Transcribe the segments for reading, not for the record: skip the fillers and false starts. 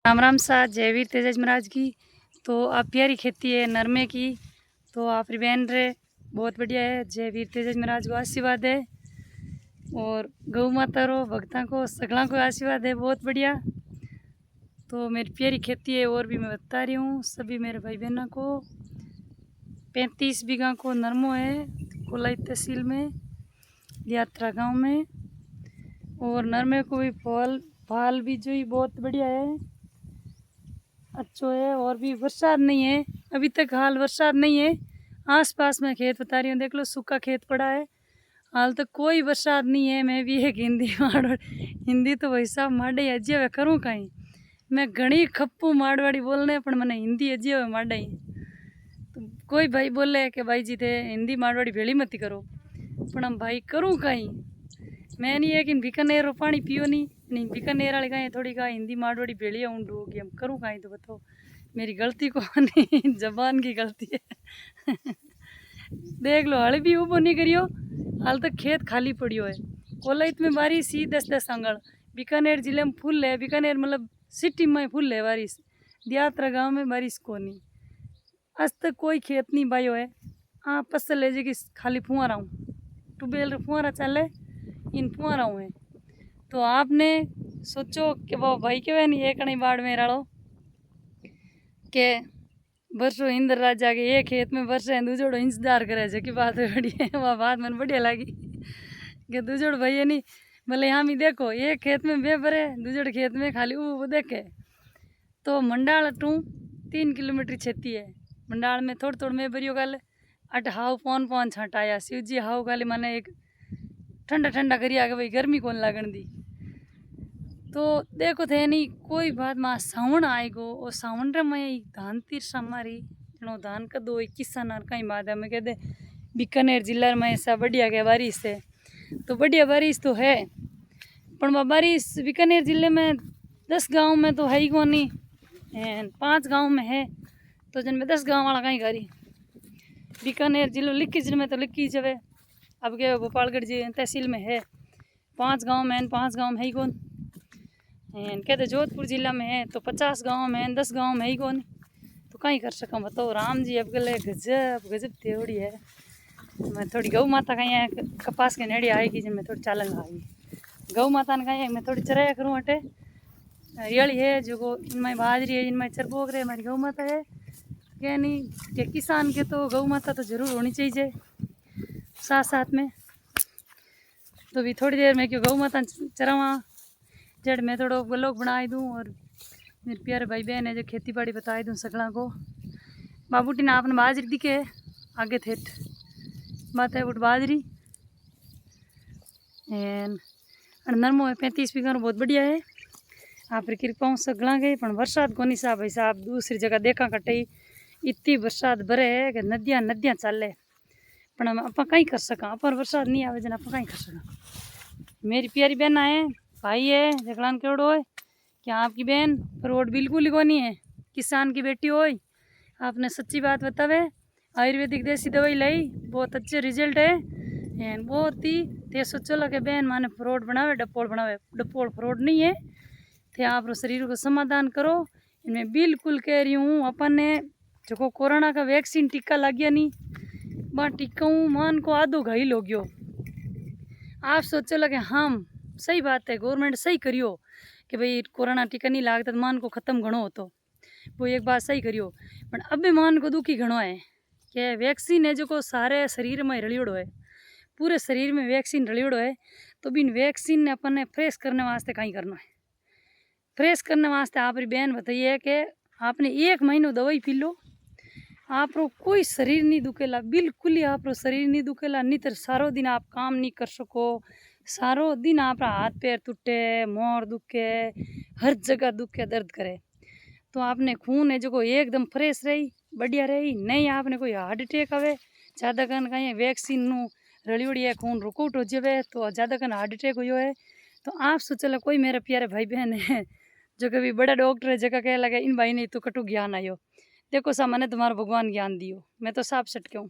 राम राम सा जय वीर तेजज महाराज की। तो आप प्यारी खेती है नरमे की, तो आप बहन रे बहुत बढ़िया है। जय वीर तेजज महाराज को आशीर्वाद है और गौ माता रो भक्तों को सगला को आशीर्वाद है, बहुत बढ़िया। तो मेरी प्यारी खेती है और भी मैं बता रही हूँ सभी मेरे भाई बहनों को। 35 बीघा को नरमो है कोलाई तहसील में यात्रा गांव में। और नरमे को भी फाल भी जो ही बहुत बढ़िया है, अच्छो है। और भी बरसात नहीं है अभी तक, हाल बरसात नहीं है। आसपास में खेत बता रही हूँ, देख लो सूखा खेत पड़ा है, हाल तक कोई बरसात नहीं है। मैं भी एक हिंदी हिंदी तो भाई साहब माड़े अजय वे करूँ कहीं। मैं घनी खप्पू मारवाड़ी बोलने पर मैंने हिंदी अजय वे माड़ा ही। तो कोई भाई बोले कि भाई जी थे हिंदी मारवाड़ी भेड़ी मत करो, पर हम भाई करूँ कहीं। मैं नहीं है कि बीकानेर पानी पियो नहीं बीकानेर वाले कहीं थोड़ी कहा हिंदी मारवाड़ी भेड़िया ऊँड होगी, हम करूँ कहीं। तो बताओ मेरी गलती को नहीं, जबान की गलती है। देख लो हल भी ऊबो नहीं करियो, हाल तक खेत खाली पड़ियो है। कोलाइत में बारिश ही 10-10 आंगड़, बीकानेर जिले में फुल है, बीकानेर मतलब सिटी में फुल है बारिश, दियात्रा गाँव में बारिश को नहीं। आज तक कोई खेत नहीं बायो है। हाँ फसल है जी कि खाली फुआरा हूँ, ट्यूबवेल फुआरा चले इन फुआरा हूँ है। तो आपने सोचो कि वो भाई के नहीं एक नहीं बाढ़ में रड़ो के बरसों इंद्र राजा के एक खेत में बरसे दूजोड़ो इंतजार करे जो की बात है बढ़िया। वह बात मैंने बढ़िया लगी कि दूजोड़ भाई नहीं भले यहाँ भी देखो एक खेत में बे भरे दूजोड़ खेत में खाली वो देखे। तो मंडाल टू 3 किलोमीटर छेती है, मंडाल में थोड़ थोड़ में भरियो गल अट हाव पौन छाटाया शिव जी हाव गाली मैंने एक ठंडा ठंडा करी आगे भाई गर्मी कौन लागण दी। तो देखो थे नहीं कोई बात माँ सावन आएगो और सावन रे मैं धान तीर हमारी जनो धान का दो किसान कहीं बात है। मैं कहते बीकानेर जिला में ऐसा बढ़िया के बारिश है, तो बढ़िया बारिश तो है पर वह बारिश बीकानेर जिले में 10 गांव में तो है ही कौन नहीं, 5 गांव में है तो जिनमें 10 गांव वाला कहीं करी। बीकानेर जिले लिखी जिले में तो लिखी जवे अब के गोपालगढ़ जी तहसील में है 5 गांव में, 5 गांव में है ही कौन। कहते जोधपुर जिला में है तो 50 गांव में 10 गांव में ही कौन, तो कहीं कर सका बताओ। राम जी अब गले गजब गजब थोड़ी है। मैं थोड़ी गौ माता कहीं कपास के नेड़ी आएगी जब मैं थोड़ी चालन आएगी गौ माता ने कहीं मैं थोड़ी चराया करूँ अटे रियाली है जो को इनमें बाजरी है इनमें चरबोक रहे हमारी गौ माता है। क्या नहीं कि किसान के तो गौ माता तो जरूर होनी चाहिए साथ साथ में। तो भी थोड़ी देर में क्यों गौ माता चरावा जड़ मैं थोड़ा ब्लॉग बनाई दूँ और मेरे प्यारे भाई बहन है जो खेती बाड़ी बताई दूँ सगला को। बाबूटी ने आपने बाजरी दिखे आगे थे बात है उठ बाजरी नरमो है 35 बीघा बहुत बढ़िया है। आप कृपाओं सगला गए पर बरसात को नहीं साहब भाई साहब दूसरी जगह देखा कटे इतनी बरसात भरे है कि नदियाँ नदियाँ चले पर आप कहीं कर सका पर बरसात नहीं आवे जन आप कहीं कर सका। मेरी प्यारी बहन है भाई है जगलान केवड़ो है कि आपकी बहन रोड बिल्कुल ही को नहीं है, किसान की बेटी हो आपने सच्ची बात बतावे। आयुर्वेदिक देसी दवाई लाई बहुत अच्छे रिजल्ट है बहुत ही ते सोचो लगे बहन माने फ्रॉड बनावे डपोल फ्रॉड नहीं है थे आप शरीर को समाधान करो। इनमें बिल्कुल कह रही हूँ अपन ने जो कोरोना का वैक्सीन टीका लग गया नहीं वहाँ टीका मान को आधो घायल हो गयो। आप सोचो लगे हम सही बात है गवर्नमेंट सही करियो कि भाई कोरोना टीका नहीं लागता तो मान को ख़त्म घणो हो तो वो एक बात सही करियो। पर अब मान को दुखी घणो है कि वैक्सीन है जो को सारे शरीर में रलियोड़ो है, पूरे शरीर में वैक्सीन रलियोड़ो है। तो बिन वैक्सीन ने अपन ने फ्रेश करने वास्ते कहीं करना है। फ्रेश करने वास्ते आप बहन बताइए कि आपने 1 महीनों दवाई पी लो आप कोई शरीर नहीं दुखेला, बिल्कुल ही आप शरीर नहीं दुखेला। नहीं तो सारो दिन आप काम नहीं कर सको, सारो दिन आप हाथ पैर टूटे मोर दुखे हर जगह दुखे दर्द करे। तो आपने खून है जो एकदम फ्रेश रही बढ़िया रही नहीं आपने कोई हार्ट अटैक आवे ज़्यादा कन कहीं वैक्सीन नू रलियोड़ी है खून रुकआउट हो जाए तो ज़्यादा कन हार्ट अटैक हुई है। तो आप सोचला कोई मेरे प्यारे भाई बहन है जो कभी बड़ा डॉक्टर है जगह कह लगे इन भाई नहीं तो कटु ज्ञान आयो। देखो सा मैंने तुम्हारा भगवान ज्ञान दियो, मैं तो साफ सटके हूँ।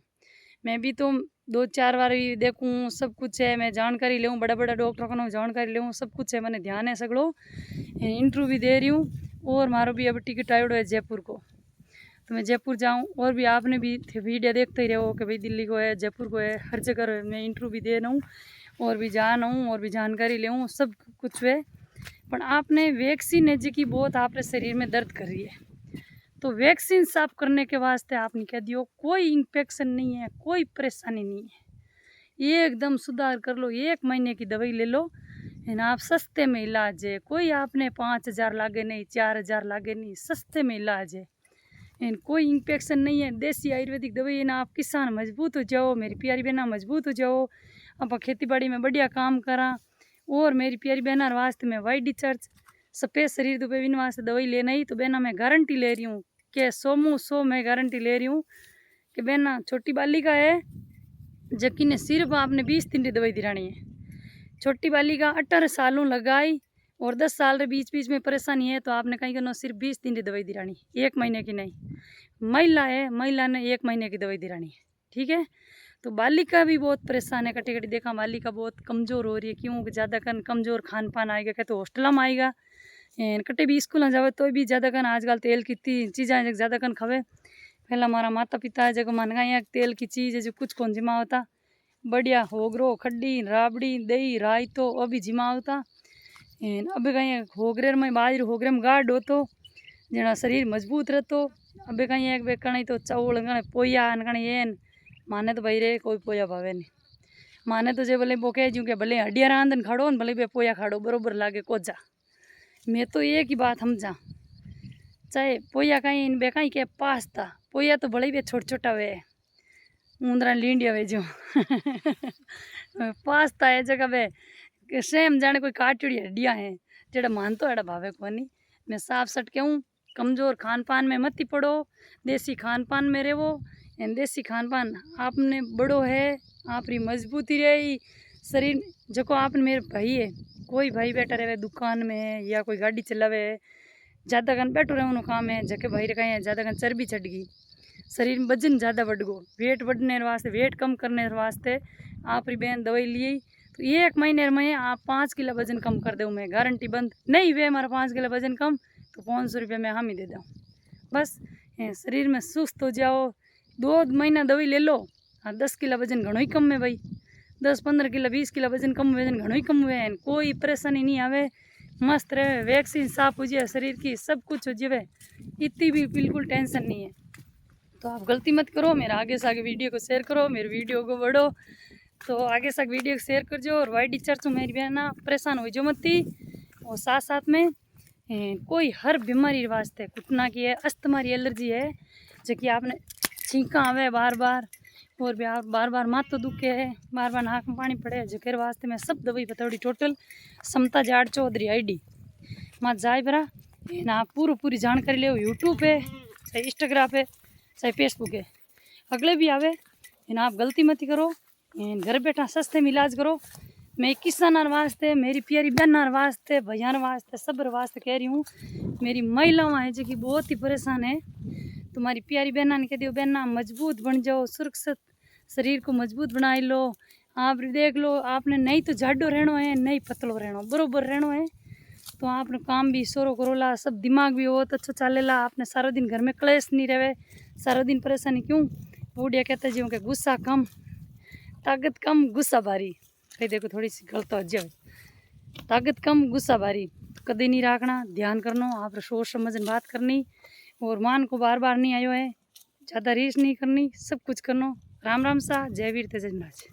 मैं भी तो 2-4 बार भी देखूँ सब कुछ है, मैं जानकारी लूँ बड़ा बड़ा डॉक्टर को जानकारी लूँ सब कुछ है, मैंने ध्यान है सगड़ो इंटरव्यू भी दे रही हूँ और मारो भी अब टिकट आयो है जयपुर को, तो मैं जयपुर जाऊँ। और भी आपने भी वीडियो देखते ही रहो कि भाई दिल्ली को है, जयपुर को है, हर जगह मैं इंटरव्यू भी दे रहा हूँ और भी जाना हूँ और भी जानकारी ले सब कुछ है। पर आपने वैक्सीन है जी बहुत आपने शरीर में दर्द कर रही है, तो वैक्सीन साफ करने के वास्ते आपने कह दियो कोई इन्फेक्शन नहीं है, कोई परेशानी नहीं है, एकदम सुधार कर लो, 1 महीने की दवाई ले लो है ना। आप सस्ते में इलाज है, कोई आपने 5,000 लागे नहीं, 4,000 लागे नहीं, सस्ते में इलाज है, कोई इन्फेक्शन नहीं है। देसी आयुर्वेदिक दवाई है ना। आप किसान मजबूत हो जाओ, मेरी प्यारी बहना मजबूत हो जाओ, आप खेती बाड़ी में बढ़िया काम करा। और मेरी प्यारी बहना वास्ते में वाईडी चर्च सफ़ेद शरीर तो इन वास्ते दवाई लेना ही, तो बहना मैं गारंटी ले रही हूँ कि 100 मैं गारंटी ले रही हूँ कि बहना छोटी बालिका है जबकि ने सिर्फ आपने 20 दिन की दवाई दिलानी है। छोटी बालिका 18 सालों लगाई और 10 साल के बीच बीच में परेशानी है, तो आपने कहीं करना सिर्फ 20 दिन की दवाई दिलानी, 1 महीने की नहीं। महिला है, महिला ने 1 महीने की दवाई दिलानी है, ठीक है। तो बालिका भी बहुत परेशान है, कटी कटी देखा बालिका बहुत कमज़ोर हो रही है, क्यों ज़्यादा कन कमज़ोर खान पान आएगा, क्या तो हॉस्टल में आएगा, कटे भी स्कूल जावे तो भी ज़्यादा कन आजकल तेल की चीज़ें ज़्यादा कन खावे। पहला हमारा माता पिता है जगह मान गए तेल की चीज़ है जो कुछ कौन जिमा होता, बढ़िया होगरो खड्डी राबड़ी दही राय तो अभी जिमा होता। अब कहीं होगरे में बाजर होगरे में गाढ़ हो तो जना शरीर मजबूत रहतो। अब कहीं एक बेकणी तो चावल पोया ये माने तो भाई रे कोई पोया भावे नहीं, माने तो जे भले वो कह जूँ कि भले हड्डिया रांधन खाड़ो न भले बे पोया खाड़ो बरोबर लागे कोजा। मैं तो एक ही बात समझा, चाहे पोया कहीं बे कहीं के पास्ता पोया तो भले भी छोटा छोटा वे ऊंदरा लींडिया वे जो पास्ता है जगह वे सेम जाने कोई काटड़ी हड्डिया हैं जेड़ा मानतो एड़ा भावे कोनी। मैं साफ सट के हूँ, कमज़ोर खान पान में मत ही पड़ो, देसी खान पान में रहो। देसी खान पान आपने बड़ो है, आपरी मजबूती रही शरीर जो आपने मेरे भाई है, कोई भाई बैठा रहे दुकान में या कोई गाड़ी चलावे ज़्यादा कन बैठो रहे काम है जके भाई कहीं ज़्यादा कन चर्बी चढ़ गई, शरीर में वजन ज़्यादा बढ़ गो, वेट बढ़ने वास्ते वेट कम करने वास्ते आपरी बहन दवाई ली तो 1 महीने में आप 5 किलो वजन कम कर दूँ, मैं गारंटी बंद नहीं वे हमारा 5 किलो वजन कम तो 500 रुपये में हम ही दे दूँ। बस शरीर में सुस्त हो जाओ, 2 महीना दवाई ले लो, 10 किलो वजन घणो ही कम है भाई, 10-15 किलो 20 किलो वजन घणो ही कम हुए, कोई परेशानी नहीं आवे, मस्त रहे, वैक्सीन साफ हो जाए शरीर की, सब कुछ हो जाए, इतनी भी बिल्कुल टेंशन नहीं है। तो आप गलती मत करो, मेरा आगे से आगे वीडियो को शेयर करो, मेरे वीडियो को बढ़ो तो आगे से वीडियो को शेयर कर जो। और वाईडी चर्च मेरी बहना परेशान हो जो मत थी। और साथ साथ में कोई हर बीमारी वास्ते घुटना की है, अस्थमा की एलर्जी है जो कि आपने छींका आवे बार बार और बार बार माथो दुखे है, बार बार नाक में पानी पड़े जो के वास्ते मैं सब दवाई बताऊँगी टोटल। समता जाट चौधरी आईडी मत जाए बरा ना, पूरी जानकारी ले यूट्यूब पे चाहे इंस्टाग्राम पे चाहे फेसबुक है, अगले भी आवे आप गलती मत करो, घर बैठा सस्ते में इलाज करो। मैं किसान वास्ते मेरी प्यारी बहना वास्ते भैया वास्ते सब वास्ते कह रही हूँ, मेरी महिलाओं है जो कि बहुत ही परेशान है, तुम्हारी प्यारी बहना ने कह दियो बहना मजबूत बन जाओ, सुरक्षित शरीर को मजबूत बनाई लो। आप देख लो आपने नहीं तो जाडो रहना है नहीं पतलो रहना बरोबर रहना है, तो आपने काम भी सोरो करोला, सब दिमाग भी बहुत अच्छा चलेला, आपने सारा दिन घर में क्लेश नहीं रहे, सारा दिन परेशानी क्यों। बूढ़िया कहते जी कि गुस्सा कम ताकत कम गुस्सा भारी, कहीं देखो थोड़ी सी गलत हो जाए, ताकत कम गुस्सा भारी कभी नहीं रखना, ध्यान करना, आप सोच समझन बात करनी और मान को बार बार नहीं आयो है, ज़्यादा रीस नहीं करनी, सब कुछ करना। राम राम सा, जय वीर तेज महाराज।